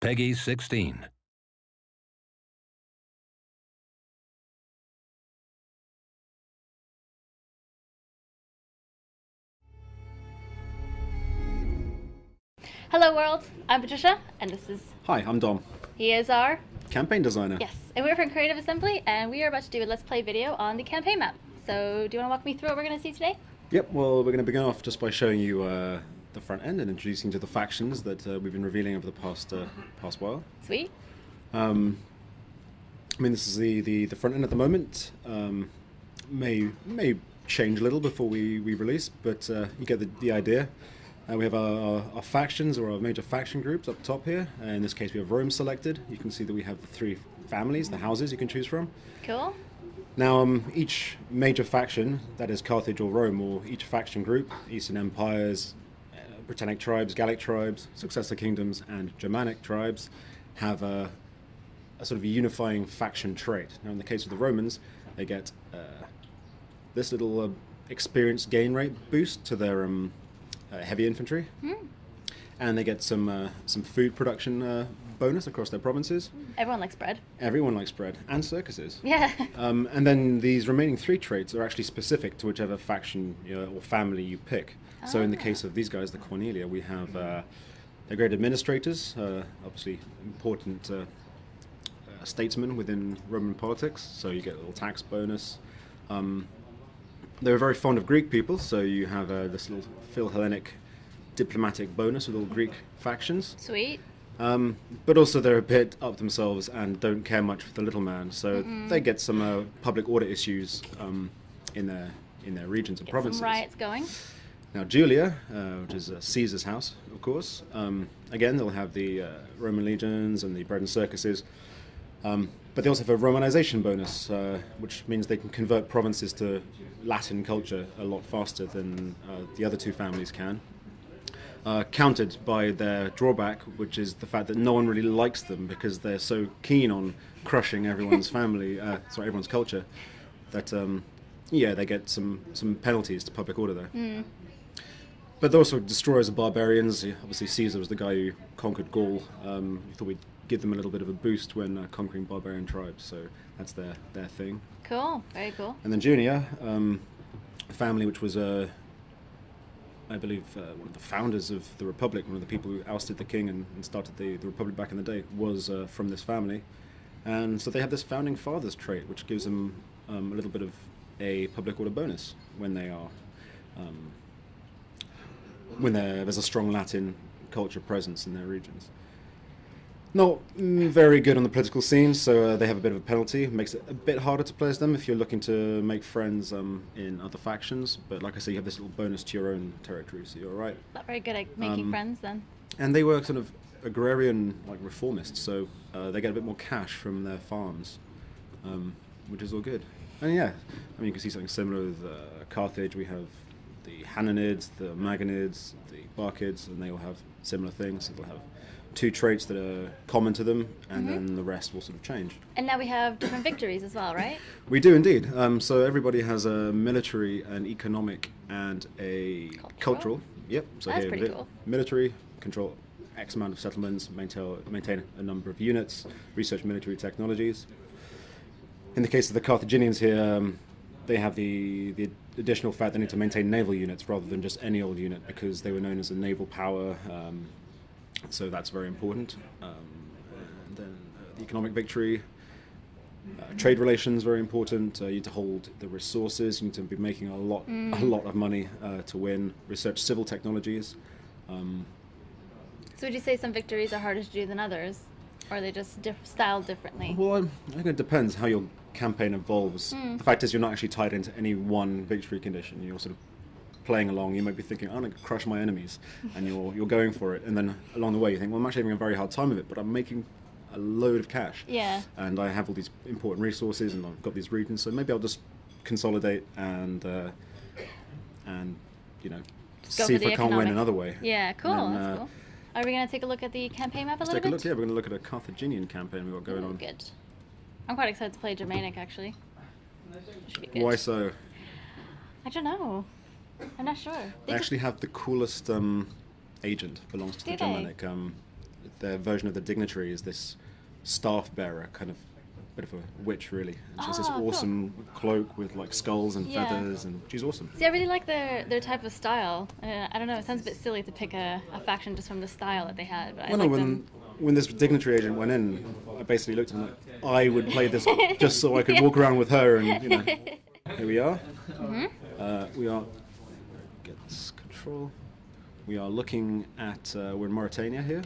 Peggy 16. Hello world, I'm Patricia, and this is... Hi, I'm Dom, He is our... campaign designer. Yes, and we're from Creative Assembly, and we are about to do a Let's Play video on the campaign map. So, do you want to walk me through what we're going to see today? Yep, well, we're going to begin off just by showing you the front end and introducing you to the factions that we've been revealing over the past while. Sweet. I mean, this is the front end at the moment. May change a little before we release, but you get the idea. We have our factions, or our major faction groups up top here. In this case, we have Rome selected. You can see that we have the three families, the houses you can choose from. Cool. Now, each major faction, that is Carthage or Rome, or each faction group, Eastern Empires, Britannic tribes, Gallic tribes, successor kingdoms, and Germanic tribes, have a sort of a unifying faction trait. Now, in the case of the Romans, they get this little experience gain rate boost to their heavy infantry, and they get some food production bonus across their provinces. Everyone likes bread. Everyone likes bread, and circuses. Yeah. And then these remaining three traits are actually specific to whichever faction or family you pick. So in the case of these guys, the Cornelia, we have they're great administrators, obviously important statesmen within Roman politics, so you get a little tax bonus. They were very fond of Greek people, so you have this little Phil-Hellenic diplomatic bonus with all Greek factions. Sweet. But also they're a bit up themselves and don't care much for the little man, so they get some public order issues in their regions and provinces. Some riots going. Now Julia, which is Caesar's house, of course, again they'll have the Roman legions and the bread and circuses, but they also have a Romanization bonus, which means they can convert provinces to Latin culture a lot faster than the other two families can. Countered by their drawback, which is the fact that no one really likes them because they're so keen on crushing everyone's everyone's culture, that they get some penalties to public order there. But they're also destroyers of barbarians. Obviously, Caesar was the guy who conquered Gaul. We thought we'd give them a little bit of a boost when conquering barbarian tribes, so that's their thing. Cool, very cool. And then Junia, a family which was I believe one of the founders of the Republic, one of the people who ousted the king and started the Republic back in the day, was from this family. And so they have this founding fathers trait, which gives them a little bit of a public order bonus when they are there's a strong Latin culture presence in their regions. Not very good on the political scene, so they have a bit of a penalty. It makes it a bit harder to play as them if you're looking to make friends in other factions. But like I say, you have this little bonus to your own territory, so you're all right. Not very good at making friends then. And they were sort of agrarian, like reformists, so they get a bit more cash from their farms, which is all good. And yeah, I mean, you can see something similar with Carthage. We have the Hananids, the Magonids, the Barkids, and they all have similar things. So they'll have two traits that are common to them, and then the rest will sort of change. And now we have different victories as well, right? We do indeed. So everybody has a military, an economic, and a cultural. Yep. So That's here, pretty cool. Military, control X amount of settlements, maintain a number of units, research military technologies. In the case of the Carthaginians here, they have the additional fact they need to maintain naval units rather than just any old unit, because they were known as a naval power. So that's very important. And then the economic victory, trade relations, very important. You need to hold the resources. You need to be making a lot of money to win. Research civil technologies. So would you say some victories are harder to do than others, or are they just styled differently? Well, I think it depends how your campaign evolves. The fact is, you're not actually tied into any one victory condition. You're sort of playing along. You might be thinking, I'm going to crush my enemies, and you're going for it, and then along the way you think, well, I'm actually having a very hard time of it, but I'm making a load of cash. Yeah. And I have all these important resources, and I've got these regions, so maybe I'll just consolidate and see if I can't win another way. Yeah, cool. That's cool. Are we going to take a look at the campaign map a little bit? Let's take a look. Yeah, we're going to look at a Carthaginian campaign we've got going on. Good. I'm quite excited to play Germanic, actually. Should be good. Why so? I don't know. I'm not sure. They actually have the coolest agent belongs to the Germanic. their version of the dignitary is this staff bearer, kind of bit of a witch, really. And she has this Oh, cool. awesome cloak with like skulls and Yeah. feathers, and she's awesome. See, I really like their type of style. I don't know, it sounds a bit silly to pick a faction just from the style that they had, but I Well, no, like them. when this dignitary agent went in, I basically looked at him like, I would play this just so I could walk around with her, and here we are. We are get this control. We are looking at we're in Mauritania here.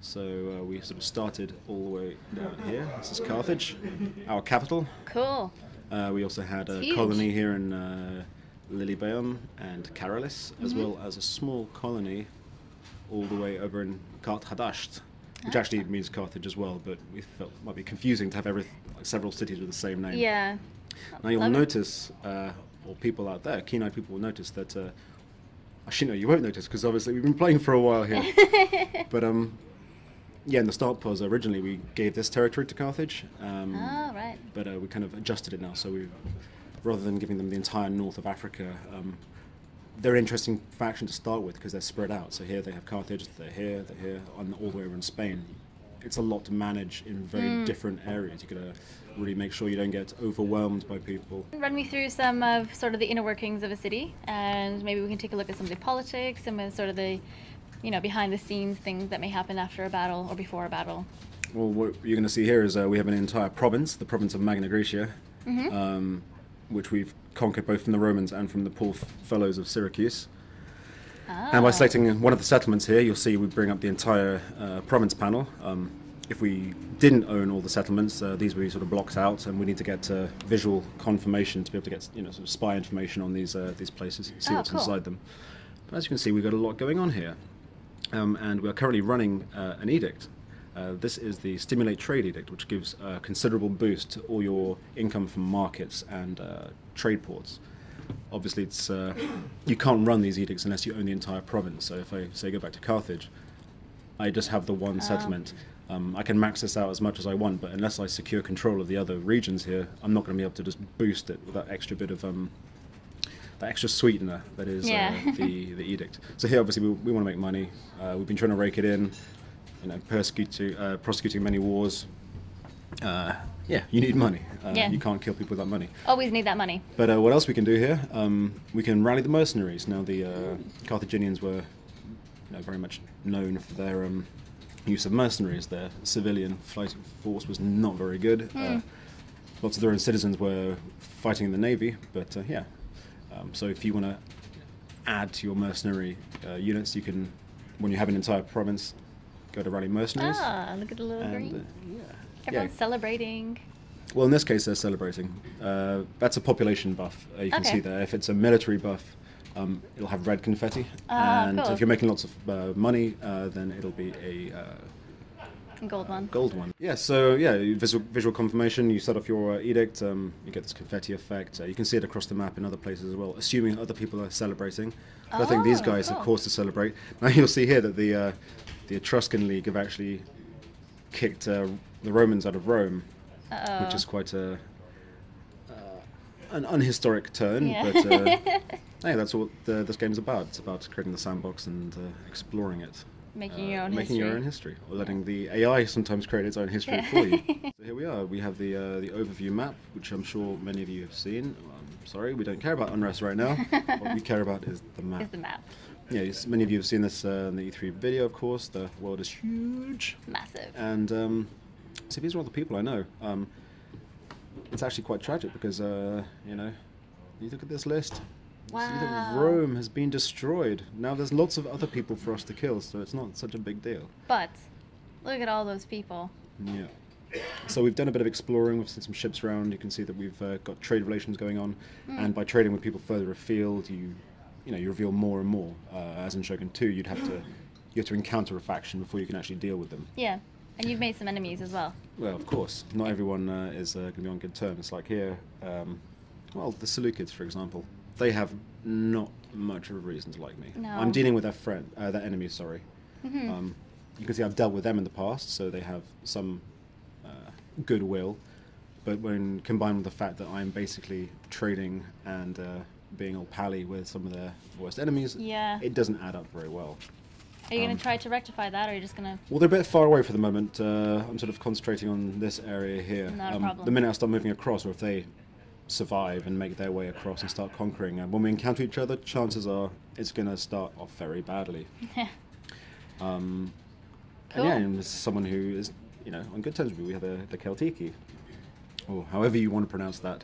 So we sort of started all the way down here. This is Carthage, our capital. Cool. We also had a huge. colony here in Lilybaeum and Caralis, as well as a small colony all the way over in Kart Hadasht, which actually means Carthage as well, but we felt it might be confusing to have several cities with the same name. Yeah. Now you'll Love it. notice, or people out there, keen-eyed people will notice that, actually no, you won't notice, because obviously we've been playing for a while here. But yeah, in the start pause, originally we gave this territory to Carthage, Oh, right. but we kind of adjusted it now, so rather than giving them the entire north of Africa, they're an interesting faction to start with because they're spread out. So here they have Carthage, they're here, and all the way over in Spain. It's a lot to manage in very different areas. You've got to really make sure you don't get overwhelmed by people. Run me through some of sort of the inner workings of a city, and maybe we can take a look at some of the politics, some of sort of the, behind the scenes things that may happen after a battle or before a battle. Well, what you're going to see here is we have an entire province, the province of Magna Graecia, which we've conquered both from the Romans and from the poor fellows of Syracuse. And by selecting one of the settlements here, you'll see we bring up the entire province panel. If we didn't own all the settlements, these would be sort of blocked out, and we need to get visual confirmation to be able to get sort of spy information on these places, see what's cool. inside them. But as you can see, we've got a lot going on here, and we are currently running an edict. This is the Stimulate Trade Edict, which gives a considerable boost to all your income from markets and trade ports. Obviously, it's you can't run these edicts unless you own the entire province. So if I say go back to Carthage, I just have the one settlement. I can max this out as much as I want, but unless I secure control of the other regions here, I'm not going to be able to just boost it with that extra bit of that extra sweetener that is the edict. So here, obviously, we want to make money. We've been trying to rake it in, prosecuting many wars. Yeah, you need money. You can't kill people without money. Always need that money. But what else we can do here? We can rally the mercenaries. Now, the Carthaginians were very much known for their use of mercenaries. Their civilian fighting force was not very good. Lots of their own citizens were fighting in the navy, but so if you want to add to your mercenary units, you can, when you have an entire province, go to rally mercenaries. Ah, look at the little green. Everyone's celebrating. Well, in this case, they're celebrating. That's a population buff. You can see there. If it's a military buff, it'll have red confetti. And cool. if you're making lots of money, then it'll be a Gold one. gold one. Yeah, so visual confirmation. You set off your edict, you get this confetti effect. You can see it across the map in other places as well, assuming other people are celebrating. But I think these guys are caused to celebrate. Now you'll see here that the Etruscan League have actually kicked the Romans out of Rome, which is quite an unhistoric turn. But hey, that's what this game's about. It's about creating the sandbox and exploring it. Making your own Making history. your own history, or letting the AI sometimes create its own history for you. So here we are. We have the overview map, which I'm sure many of you have seen. I'm sorry, we don't care about unrest right now. What we care about is the map. Is the map. Yeah, many of you have seen this in the E3 video, of course. The world is huge. Massive. And see, these are all the people I know. It's actually quite tragic because, you look at this list. Wow. See that Rome has been destroyed. Now there's lots of other people for us to kill, so it's not such a big deal. But look at all those people. Yeah. So we've done a bit of exploring. We've seen some ships around. You can see that we've got trade relations going on, and by trading with people further afield, you reveal more and more. As in Shogun 2, you have to encounter a faction before you can actually deal with them. Yeah, and you've made some enemies as well. Well, of course, not everyone is going to be on good terms. Like here, the Seleucids, for example, they have not much of a reason to like me. No. I'm dealing with their enemy. Sorry. You can see I've dealt with them in the past, so they have some goodwill. But when combined with the fact that I'm basically trading and being all pally with some of their worst enemies, Yeah. it doesn't add up very well. Are you going to try to rectify that, or are you just going to... Well, they're a bit far away for the moment. I'm sort of concentrating on this area here. Not a problem. The minute I start moving across, or if they survive and make their way across and start conquering, when we encounter each other, chances are it's going to start off very badly. Cool. And yeah, and as someone who is, on good terms with me, we have the Celtiki, or however you want to pronounce that.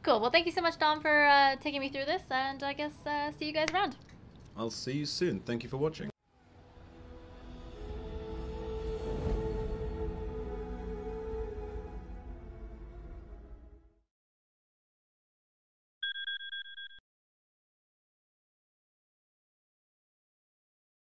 Cool. Well, thank you so much, Dom, for taking me through this, and I guess see you guys around. I'll see you soon. Thank you for watching.